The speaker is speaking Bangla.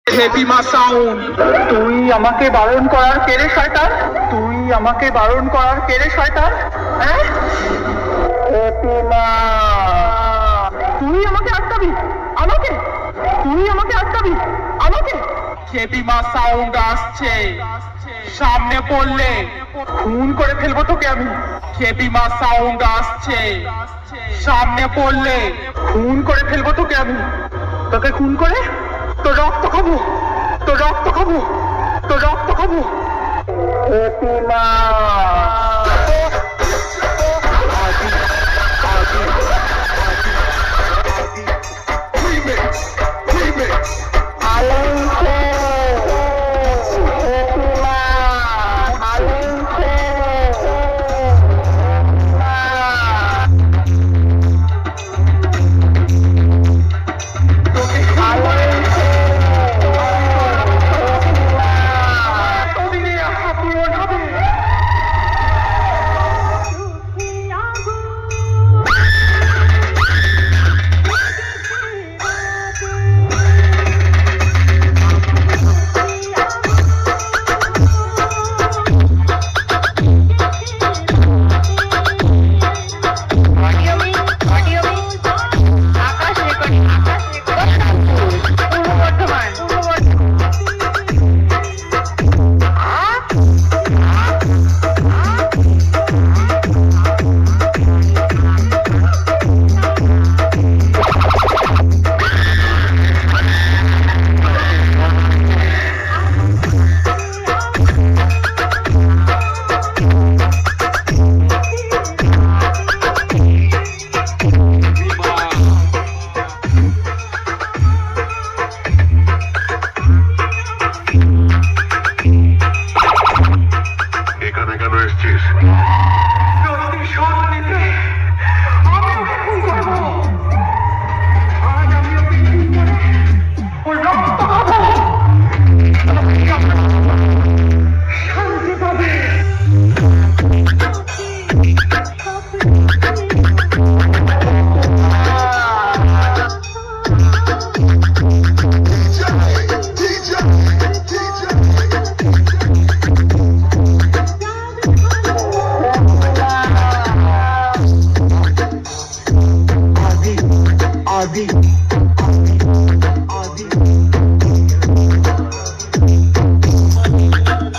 হেভি মা সাউন্ড। তুই আমাকে বারণ করার কেড়ে শয়তান, তুই আমাকে বারণ করার কেড়ে শয়তান। হ্যাঁ হেপি মা, তুই আমাকে আটকাবি, আমাকে তুই আমাকে আটকাবি, আমাকে। হেভি মা সাউন্ড আসছে, সামনে পড়লে খুন করে ফেলবো তোকে আমি। হেভি মা সাউন্ড আসছে, সামনে পড়লে খুন করে ফেলবো তোকে আমি। তোকে খুন করে তোর রক্ত খাবো, তোর রক্ত খাবো, তোর রক্ত খাবো। হেপি মা Adi